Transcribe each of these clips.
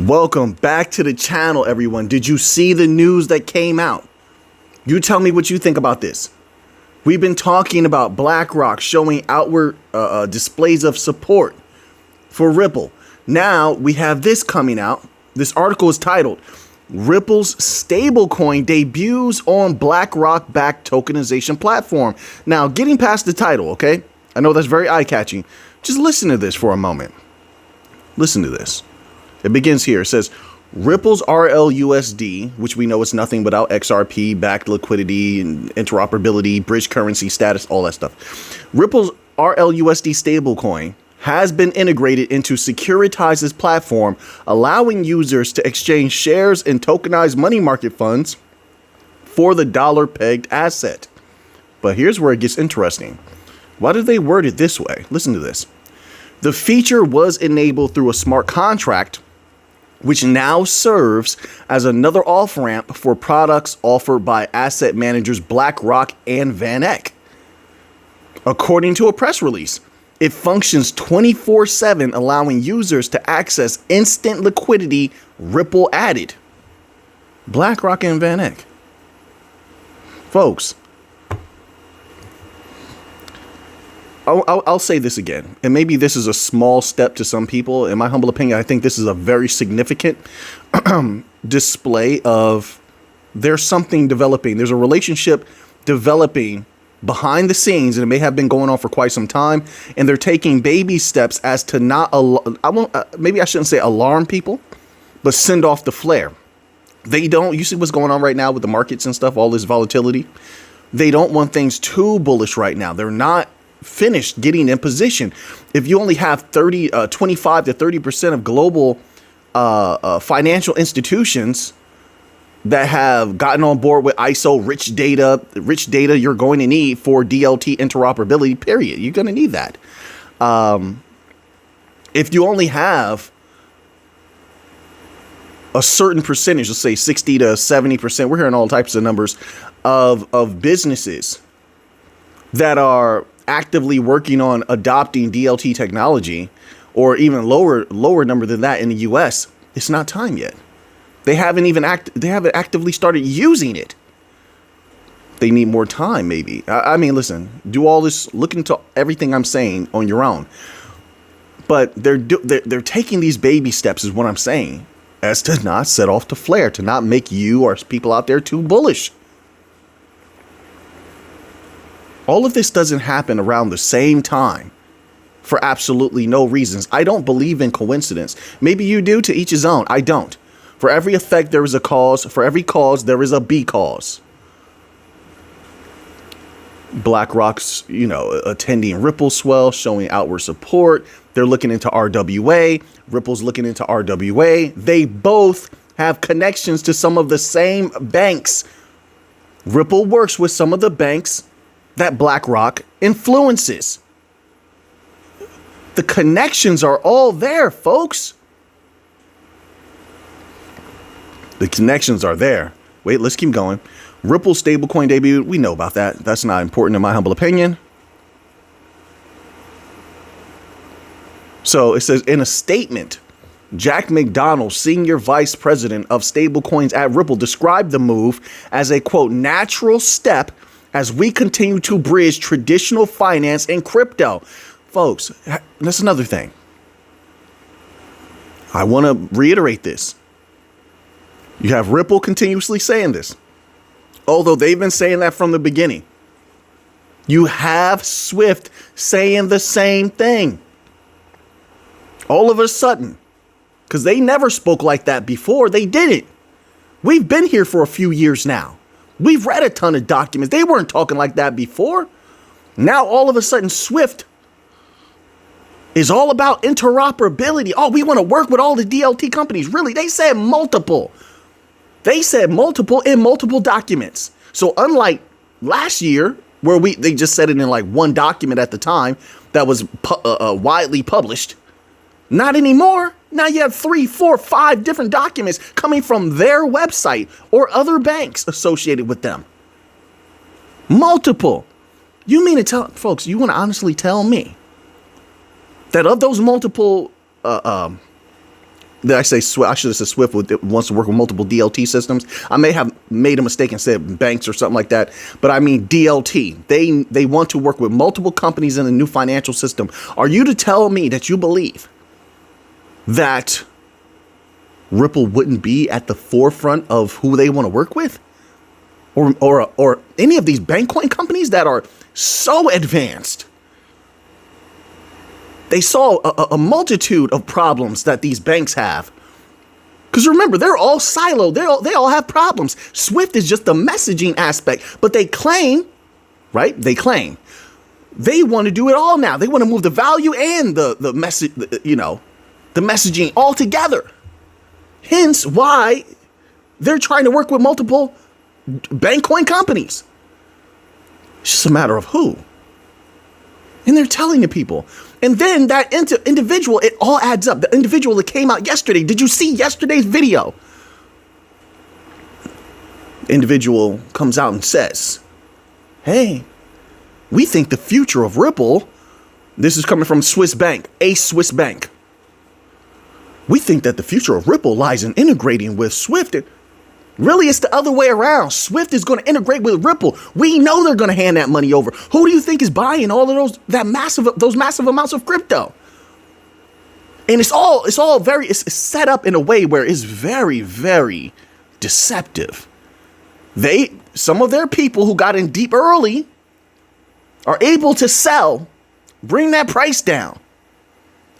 Welcome back to the channel, everyone. Did you see the news that came out? You tell me what you think about this. We've been talking about BlackRock showing outward displays of support for Ripple. Now we have this coming out. This article is titled, Ripple's stablecoin debuts on BlackRock-backed tokenization platform. Now, getting past the title, okay? I know that's very eye-catching. Just listen to this for a moment. Listen to this. It begins here. It says, Ripple's RLUSD, which we know is nothing without XRP, backed liquidity and interoperability, bridge currency status, all that stuff. Ripple's RLUSD stablecoin has been integrated into Securitize's platform, allowing users to exchange shares in tokenized money market funds for the dollar-pegged asset. But here's where it gets interesting. Why did they word it this way? Listen to this. The feature was enabled through a smart contract, which now serves as another off-ramp for products offered by asset managers BlackRock and VanEck. According to a press release, it functions 24/7, allowing users to access instant liquidity. Ripple added. BlackRock and VanEck. Folks, I'll say this again, and maybe this is a small step to some people. In my humble opinion, I think this is a very significant display of there's something developing. There's a relationship developing behind the scenes, and it may have been going on for quite some time. And they're taking baby steps as to not, maybe I shouldn't say alarm people, but send off the flare. They don't, you see what's going on right now with the markets and stuff, all this volatility. They don't want things too bullish right now. They're not finished getting in position. If you only have 25 to 30% of global financial institutions that have gotten on board with ISO rich data you're going to need for DLT interoperability, period. You're going to need that. If you only have a certain percentage, let's say 60 to 70%, we're hearing all types of numbers of businesses that are actively working on adopting DLT technology, or even lower number than that in the US, it's not time yet. They haven't actively started using it. They need more time, maybe. I mean, listen, do all this, look into everything I'm saying on your own. But they're taking these baby steps, is what I'm saying, as to not set off the flare, to not make you or people out there too bullish. All of this doesn't happen around the same time for absolutely no reasons. I don't believe in coincidence. Maybe you do, to each his own. I don't. For every effect, there is a cause. For every cause, there is a B cause. BlackRock's, attending Ripple swell, showing outward support. They're looking into RWA. Ripple's looking into RWA. They both have connections to some of the same banks. Ripple works with some of the banks that BlackRock influences. The connections are all there, folks. The connections are there. Wait, let's keep going. Ripple stablecoin debut. We know about that. That's not important in my humble opinion. So it says, in a statement, Jack McDonald, senior vice president of stablecoins at Ripple, described the move as a, quote, natural step as we continue to bridge traditional finance and crypto. Folks, that's another thing. I want to reiterate this. You have Ripple continuously saying this, although they've been saying that from the beginning. You have Swift saying the same thing. All of a sudden, because they never spoke like that before. They didn't. We've been here for a few years now. We've read a ton of documents. They weren't talking like that before. Now, all of a sudden, Swift is all about interoperability. Oh, we want to work with all the DLT companies. Really? They said multiple. They said multiple in multiple documents. So unlike last year, where they just said it in like one document at the time that was widely published, not anymore. Now you have 3, 4, 5 different documents coming from their website or other banks associated with them. Multiple. You mean to tell, folks, you want to honestly tell me that of those multiple Did I say Swift? I should have said Swift wants to work with multiple DLT systems. I may have made a mistake and said banks or something like that. But I mean DLT. They want to work with multiple companies in the new financial system. Are you to tell me that you believe that Ripple wouldn't be at the forefront of who they want to work with? Or any of these bank coin companies that are so advanced? They saw a multitude of problems that these banks have. Because remember, they're all siloed. They all have problems. Swift is just the messaging aspect. But they claim, right? They claim they want to do it all now. They want to move the value and the message, the messaging all together. Hence why they're trying to work with multiple bank coin companies. It's just a matter of who. And they're telling the people. And then that individual, it all adds up. The individual that came out yesterday. Did you see yesterday's video? Individual comes out and says, hey, we think the future of Ripple, this is coming from Swiss Bank, a Swiss bank. We think that the future of Ripple lies in integrating with Swift. Really, it's the other way around. Swift is going to integrate with Ripple. We know they're going to hand that money over. Who do you think is buying all of those massive amounts of crypto? And it's set up in a way where it's very, very deceptive. Some of their people who got in deep early are able to sell, bring that price down.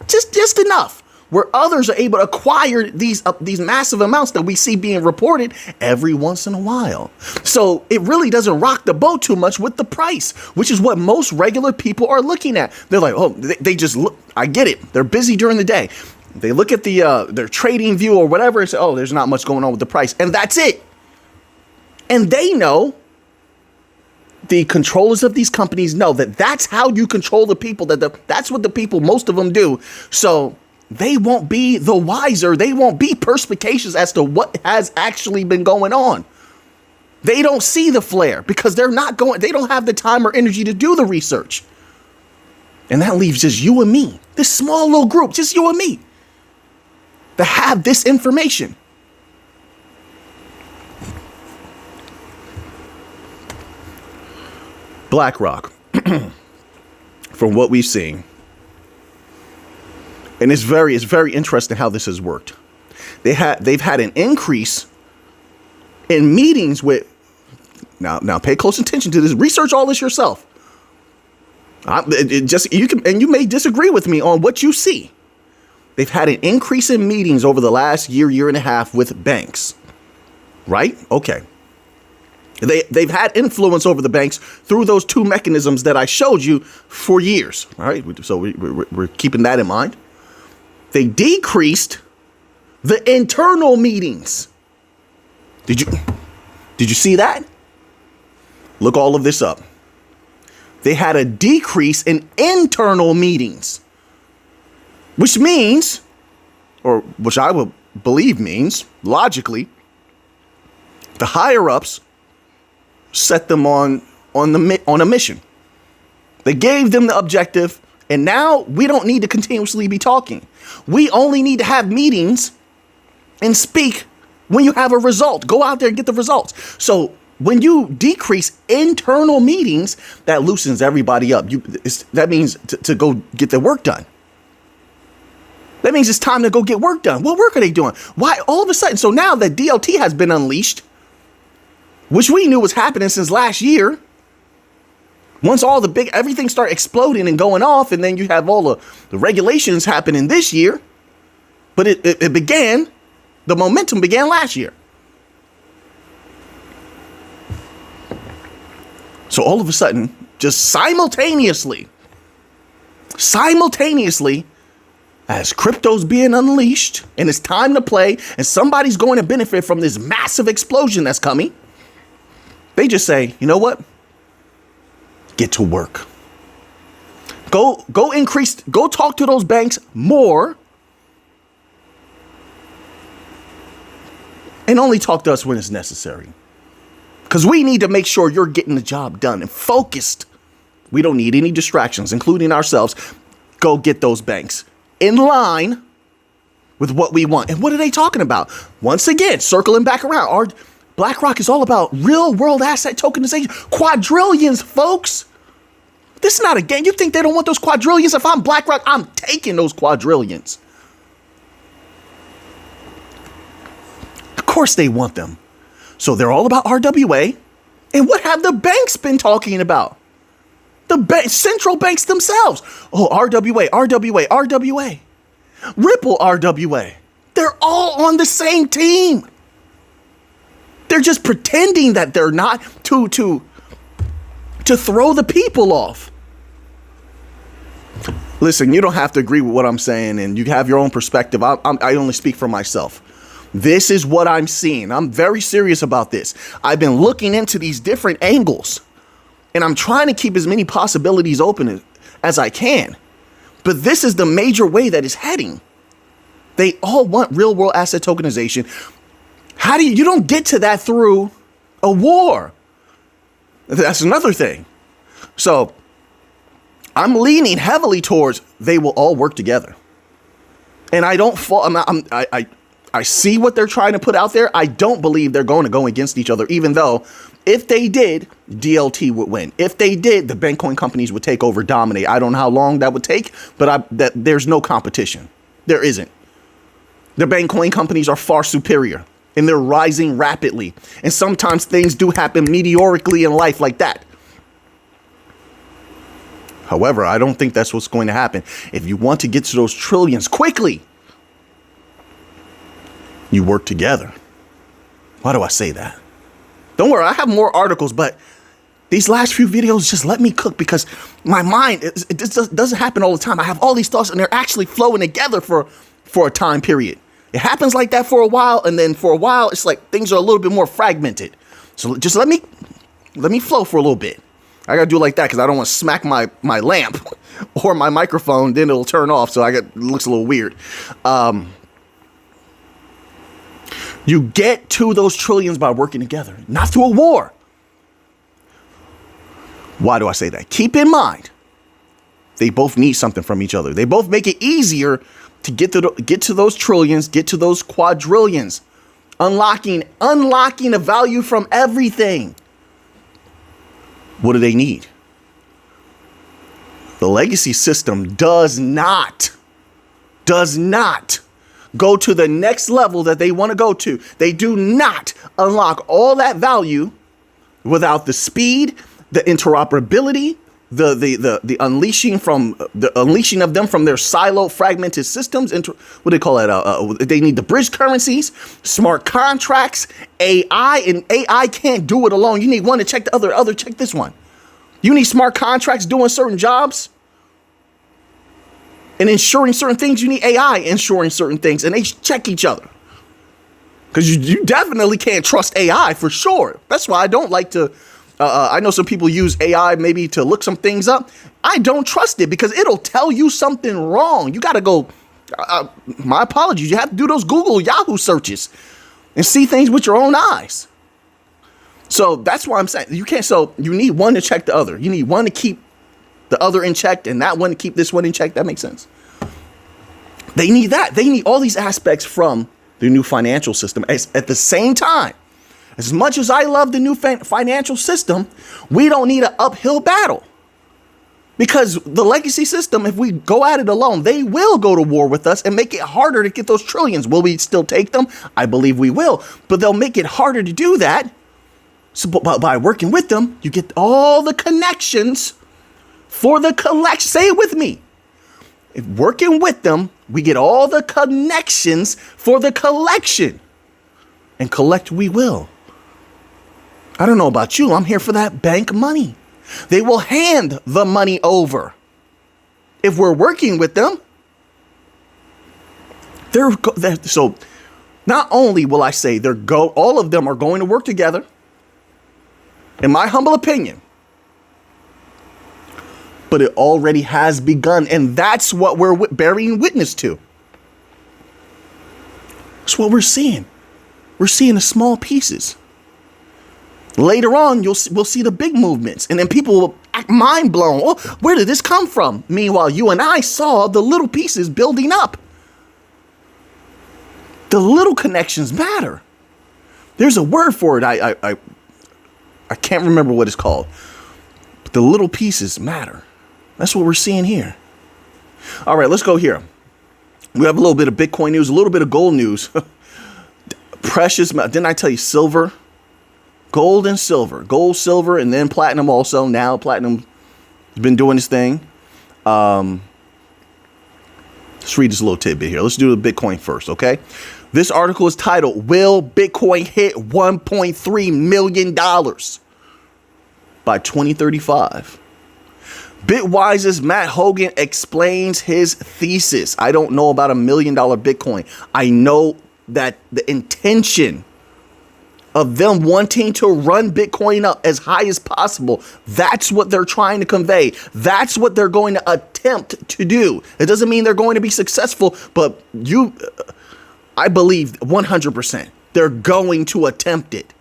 Just enough. Where others are able to acquire these massive amounts that we see being reported every once in a while. So it really doesn't rock the boat too much with the price, which is what most regular people are looking at. They're like, oh, they just look. I get it. They're busy during the day. They look at their trading view or whatever and say, oh, there's not much going on with the price. And that's it. And they know, the controllers of these companies know that that's how you control the people. That's what the people, most of them do. So they won't be the wiser. They won't be perspicacious as to what has actually been going on. They don't see the flare because they don't have the time or energy to do the research. And that leaves just you and me, this small little group, just you and me, that have this information. BlackRock, from what we've seen, and it's very interesting how this has worked. They've had an increase in meetings with. Now pay close attention to this. Research all this yourself. You may disagree with me on what you see. They've had an increase in meetings over the last year and a half with banks. Right? Okay. They've had influence over the banks through those two mechanisms that I showed you for years. All right. So we're keeping that in mind. They decreased the internal meetings. Did you see that? Look all of this up. They had a decrease in internal meetings, which means, or which I would believe means, logically, the higher ups set them on a mission. They gave them the objective, and now we don't need to continuously be talking. We only need to have meetings and speak when you have a result. Go out there and get the results. So when you decrease internal meetings, that loosens everybody up. That means to go get the work done. That means it's time to go get work done. What work are they doing? Why all of a sudden? So now that DLT has been unleashed, which we knew was happening since last year. Once all everything started exploding and going off, and then you have all the regulations happening this year. But the momentum began last year. So all of a sudden, just simultaneously, as crypto's being unleashed and it's time to play and somebody's going to benefit from this massive explosion that's coming, they just say, you know what? Get to work. Go talk to those banks more and only talk to us when it's necessary. Because we need to make sure you're getting the job done and focused. We don't need any distractions, including ourselves. Go get those banks in line with what we want. And what are they talking about? Once again, circling back around, our BlackRock is all about real world asset tokenization. Quadrillions, folks. This is not a game. You think they don't want those quadrillions? If I'm BlackRock, I'm taking those quadrillions. Of course they want them. So they're all about RWA. And what have the banks been talking about? The central banks themselves. Oh, RWA, RWA, RWA. Ripple RWA. They're all on the same team. They're just pretending that they're not to throw the people off. Listen, you don't have to agree with what I'm saying, and you have your own perspective. I only speak for myself. This is what I'm seeing. I'm very serious about this. I've been looking into these different angles, and I'm trying to keep as many possibilities open as I can. But this is the major way that it's heading. They all want real world asset tokenization. How do you don't get to that through a war? That's another thing. So I'm leaning heavily towards they will all work together. And I don't fall. I see what they're trying to put out there. I don't believe they're going to go against each other, even though if they did, DLT would win. If they did, the Bitcoin companies would take over, dominate. I don't know how long that would take, but there's no competition. There isn't. The Bitcoin companies are far superior, and they're rising rapidly. And sometimes things do happen meteorically in life like that. However, I don't think that's what's going to happen. If you want to get to those trillions quickly, you work together. Why do I say that? Don't worry, I have more articles, but these last few videos just let me cook because my mind, it just doesn't happen all the time. I have all these thoughts and they're actually flowing together for a time period. It happens like that for a while, and then for a while, it's like things are a little bit more fragmented. So just let me flow for a little bit. I gotta do it like that because I don't want to smack my lamp or my microphone, then it'll turn off. So it looks a little weird. You get to those trillions by working together, not through a war. Why do I say that? Keep in mind, they both need something from each other. They both make it easier to get to those trillions, get to those quadrillions, unlocking the value from everything. What do they need? The legacy system does not go to the next level that they want to go to. They do not unlock all that value without the speed, the interoperability, the unleashing of them from their silo fragmented systems. What do they call it? They need the bridge currencies, smart contracts, AI, and AI can't do it alone. You need one to check the other check this one. You need smart contracts doing certain jobs and ensuring certain things. You need AI ensuring certain things, and they check each other. Because you definitely can't trust AI for sure. That's why I don't like to. I know some people use AI maybe to look some things up. I don't trust it because it'll tell you something wrong. You got to go. My apologies. You have to do those Google, Yahoo searches and see things with your own eyes. So that's why I'm saying you can't. So you need one to check the other. You need one to keep the other in check and that one to keep this one in check. That makes sense. They need that. They need all these aspects from the new financial system. At the same time, as much as I love the new financial system, we don't need an uphill battle. Because the legacy system, if we go at it alone, they will go to war with us and make it harder to get those trillions. Will we still take them? I believe we will. But they'll make it harder to do that. So by working with them, you get all the connections for the collection. Say it with me. If working with them, we get all the connections for the collection. And collect we will. I don't know about you. I'm here for that bank money. They will hand the money over. If we're working with them, so not only will I say all of them are going to work together, in my humble opinion, but it already has begun, and that's what we're bearing witness to. That's what we're seeing. We're seeing the small pieces. Later on, we'll see the big movements, and then people will act mind blown. Oh, where did this come from? Meanwhile, you and I saw the little pieces building up. The little connections matter. There's a word for it. I can't remember what it's called. But the little pieces matter. That's what we're seeing here. All right, let's go here. We have a little bit of Bitcoin news, a little bit of gold news. Precious, didn't I tell you silver? Gold and silver. Gold, silver, and then platinum also. Now platinum has been doing this thing. Let's read this little tidbit here. Let's do the Bitcoin first, okay? This article is titled, Will Bitcoin Hit $1.3 million by 2035? Bitwise's Matt Hogan explains his thesis. I don't know about $1 million Bitcoin. I know that the intention of them wanting to run Bitcoin up as high as possible, that's what they're trying to convey. That's what they're going to attempt to do. It doesn't mean they're going to be successful, but I believe 100% they're going to attempt it.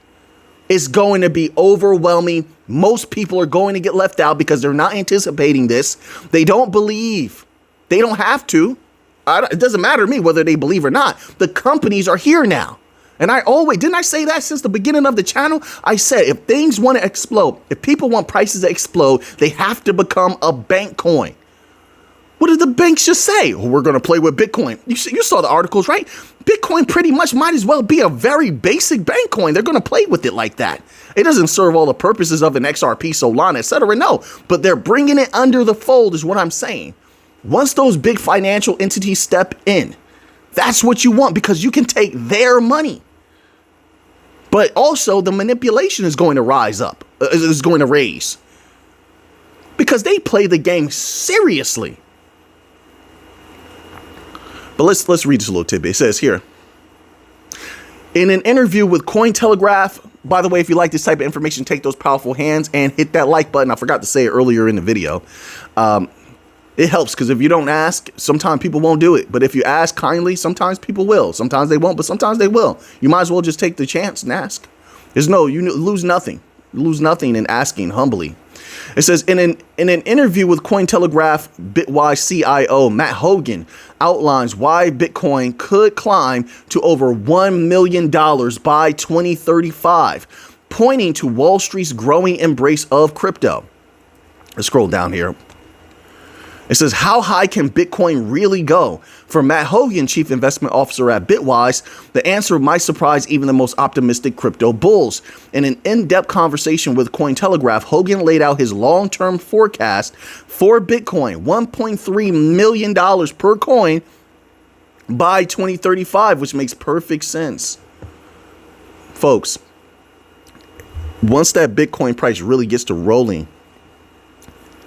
It's going to be overwhelming. Most people are going to get left out because they're not anticipating this. They don't believe. They don't have to. It doesn't matter to me whether they believe or not. The companies are here now. And didn't I say that since the beginning of the channel? I said, if things want to explode, if people want prices to explode, they have to become a bank coin. What did the banks just say? Well, we're going to play with Bitcoin. You saw the articles, right? Bitcoin pretty much might as well be a very basic bank coin. They're going to play with it like that. It doesn't serve all the purposes of an XRP, Solana, etc. No, but they're bringing it under the fold is what I'm saying. Once those big financial entities step in, that's what you want because you can take their money. But also the manipulation is going to rise up, is going to raise. Because they play the game seriously. But let's read this little tidbit. It says here, in an interview with Cointelegraph, by the way, if you like this type of information, take those powerful hands and hit that like button. I forgot to say it earlier in the video. It helps because if you don't ask, sometimes people won't do it. But if you ask kindly, sometimes people will. Sometimes they won't, but sometimes they will. You might as well just take the chance and ask. You lose nothing. You lose nothing in asking humbly. It says, in an interview with Cointelegraph, Bitwise CIO Matt Hogan outlines why Bitcoin could climb to over $1 million by 2035, pointing to Wall Street's growing embrace of crypto. Let's scroll down here. It says, how high can Bitcoin really go? For Matt Hogan, chief investment officer at Bitwise, the answer might surprise even the most optimistic crypto bulls. In an in-depth conversation with Cointelegraph, Hogan laid out his long-term forecast for Bitcoin, $1.3 million per coin by 2035, which makes perfect sense. Folks, once that Bitcoin price really gets to rolling,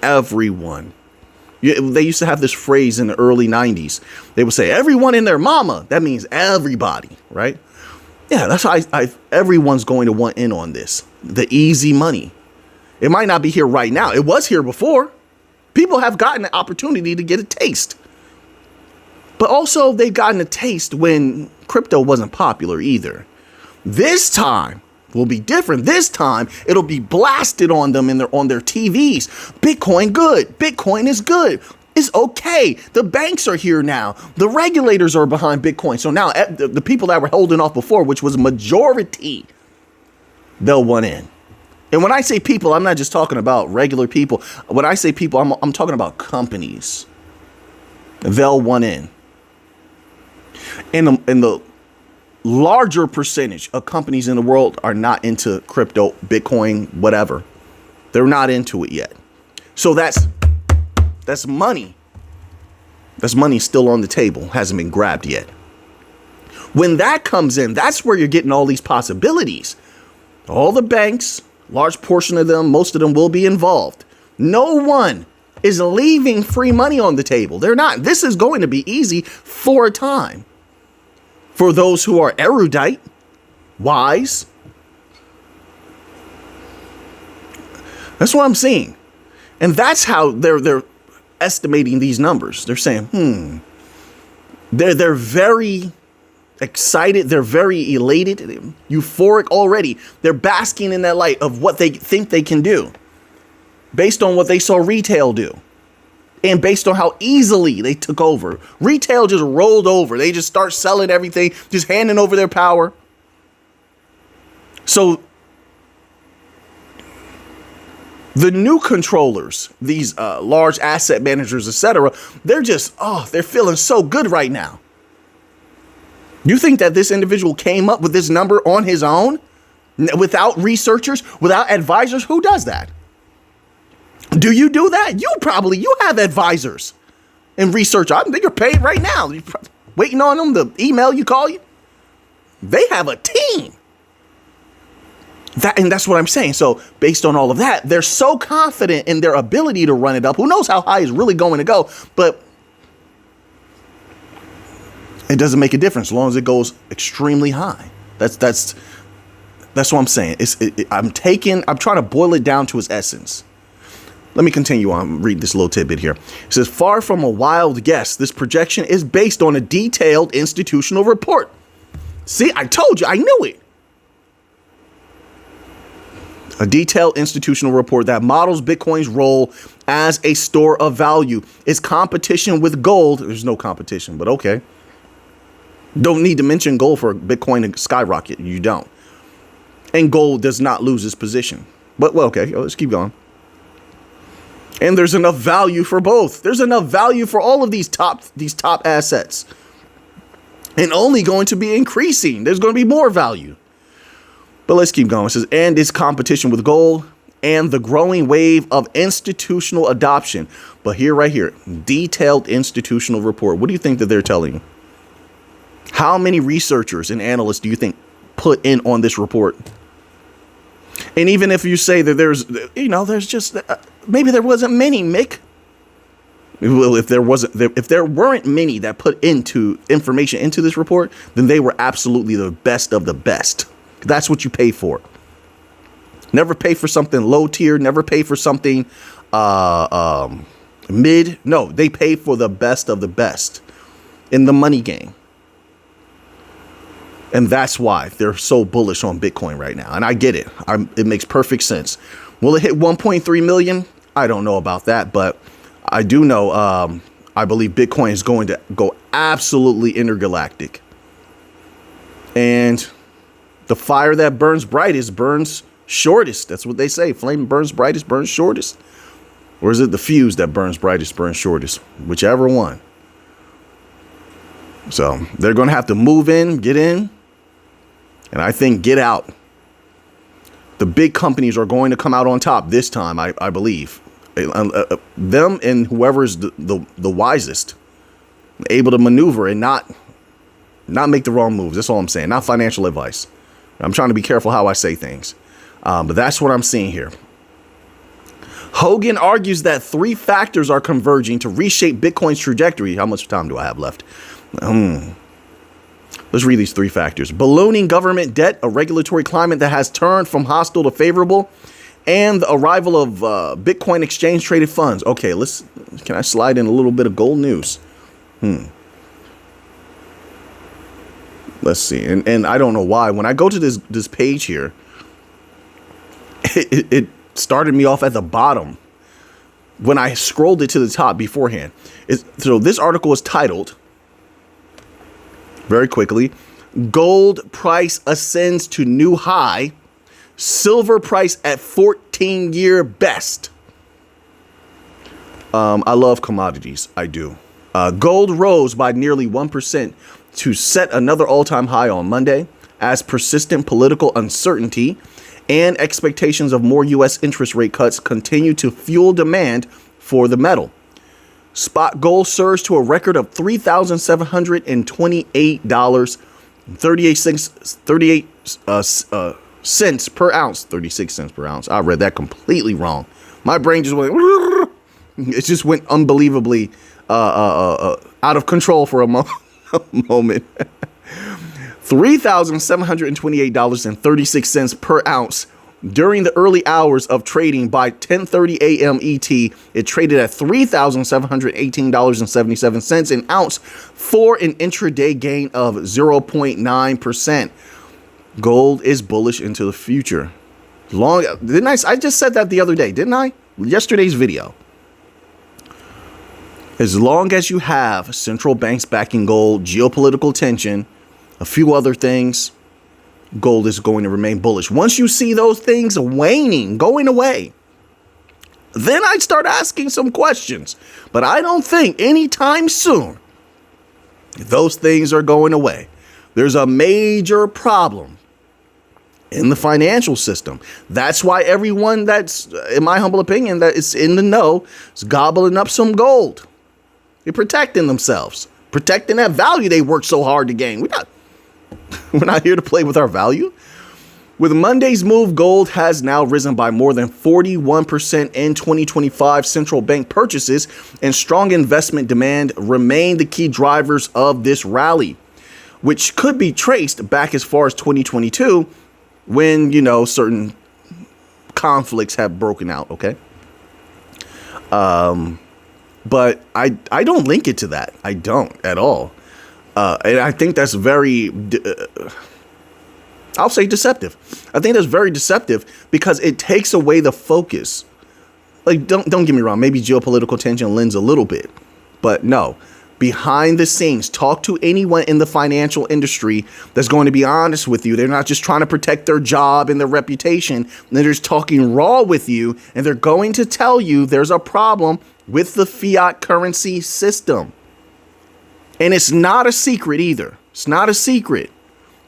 everyone, they used to have this phrase in the early 90s. They would say, everyone and their mama. That means everybody, right? Yeah, that's how everyone's going to want in on this. The easy money. It might not be here right now. It was here before. People have gotten the opportunity to get a taste. But also they've gotten a taste when crypto wasn't popular either. This time will be different. This time it'll be blasted on them on their TVs. Bitcoin good. Bitcoin is good. It's okay. The banks are here now. The regulators are behind Bitcoin. So now the people that were holding off before, which was a majority, they'll want in. And when I say people, I'm not just talking about regular people. When I say people, I'm talking about companies. They'll want in. And the larger percentage of companies in the world are not into crypto, Bitcoin, whatever. They're not into it yet. So that's money. That's money still on the table, hasn't been grabbed yet. When that comes in, that's where you're getting all these possibilities. All the banks, large portion of them, most of them will be involved. No one is leaving free money on the table. They're not. This is going to be easy for a time. For those who are erudite, wise. That's what I'm seeing. And that's how they're estimating these numbers. They're saying, They're very excited. They're very elated, euphoric already. They're basking in that light of what they think they can do based on what they saw retail do. And based on how easily they took over, retail just rolled over. They just start selling everything, just handing over their power. So the new controllers, these large asset managers, etc., they're just, they're feeling so good right now. You think that this individual came up with this number on his own without researchers, without advisors? Who does that? Do you do that? You have advisors and researchers. I think you're paid right now. You're waiting on them to email you, call you. They have a team. And that's what I'm saying. So based on all of that, they're so confident in their ability to run it up. Who knows how high it's really going to go? But it doesn't make a difference as long as it goes extremely high. That's what I'm saying. I'm trying to boil it down to its essence. Let me continue on, read this little tidbit here. It says, far from a wild guess, this projection is based on a detailed institutional report. See, I told you, I knew it. A detailed institutional report that models Bitcoin's role as a store of value. Its competition with gold. There's no competition, but okay. Don't need to mention gold for Bitcoin to skyrocket. You don't. And gold does not lose its position. But, well, okay, let's keep going. And there's enough value for both. There's enough value for all of these top assets. And only going to be increasing. There's going to be more value. But let's keep going. It says, and its competition with gold and the growing wave of institutional adoption. But right here, detailed institutional report. What do you think that they're telling you? How many researchers and analysts do you think put in on this report? And even if you say that there's just, maybe there wasn't many, Mick. Well, if there weren't many that put into information into this report, then they were absolutely the best of the best. That's what you pay for. Never pay for something low tier. Never pay for something mid. No, they pay for the best of the best in the money game. And that's why they're so bullish on Bitcoin right now. And I get it. It makes perfect sense. Will it hit 1.3 million? I don't know about that, but I do know I believe Bitcoin is going to go absolutely intergalactic. And the fire that burns brightest burns shortest. That's what they say. Flame burns brightest, burns shortest. Or is it the fuse that burns brightest, burns shortest? Whichever one. So they're going to have to move in, get in, and I think get out. The big companies are going to come out on top this time, I believe. Them and whoever's the wisest, able to maneuver and not make the wrong moves. That's all I'm saying. Not financial advice. I'm trying to be careful how I say things. But that's what I'm seeing here. Hogan argues that three factors are converging to reshape Bitcoin's trajectory. How much time do I have left? Let's read these three factors. Ballooning government debt, a regulatory climate that has turned from hostile to favorable, and the arrival of Bitcoin exchange traded funds. Okay, can I slide in a little bit of gold news? Let's see. And I don't know why. When I go to this page here, it started me off at the bottom when I scrolled it to the top beforehand. So this article is titled, very quickly, Gold Price Ascends to New High, Silver Price at 14-year Best. I love commodities. I do. Gold rose by nearly 1% to set another all-time high on Monday as persistent political uncertainty and expectations of more U.S. interest rate cuts continue to fuel demand for the metal. Spot gold surged to a record of $3,728.38 cents per ounce. 36 cents per ounce. I read that completely wrong. My brain just went, it just went unbelievably out of control for a moment. $3,728.36 per ounce during the early hours of trading. By 10:30 a.m. ET, it traded at $3,718.77 an ounce for an intraday gain of 0.9%. Gold is bullish into the future. I just said that the other day, didn't I? Yesterday's video. As long as you have central banks backing gold, geopolitical tension, a few other things, gold is going to remain bullish. Once you see those things waning, going away, then I'd start asking some questions. But I don't think anytime soon those things are going away. There's a major problem in the financial system. That's why everyone that's, in my humble opinion, that is in the know is gobbling up some gold. They're protecting themselves, protecting that value they worked so hard to gain. We're not here to play with our value. With Monday's move, gold has now risen by more than 41% in 2025. Central bank purchases and strong investment demand remain the key drivers of this rally, which could be traced back as far as 2022 when, certain conflicts have broken out, okay? But I don't link it to that. I don't at all. And I think that's very... I'll say deceptive. I think that's very deceptive because it takes away the focus. Like, don't get me wrong. Maybe geopolitical tension lends a little bit, but no. Behind the scenes, talk to anyone in the financial industry that's going to be honest with you. They're not just trying to protect their job and their reputation. They're just talking raw with you, and they're going to tell you there's a problem with the fiat currency system. And it's not a secret either. It's not a secret.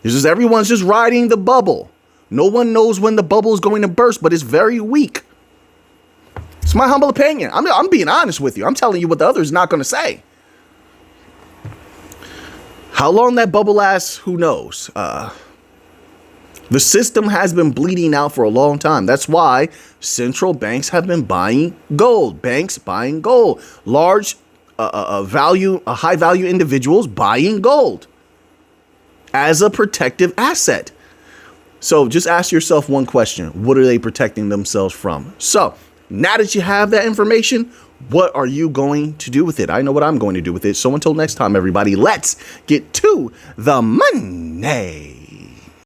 It's just everyone's just riding the bubble. No one knows when the bubble is going to burst, but it's very weak. It's my humble opinion. I'm being honest with you. I'm telling you what the other is not going to say. How long that bubble lasts, who knows? The system has been bleeding out for a long time. That's why central banks have been buying gold. Banks buying gold. Large high value individuals buying gold as a protective asset. So just ask yourself one question. What are they protecting themselves from? So now that you have that information, what are you going to do with it? I know what I'm going to do with it. So until next time, everybody, let's get to the money.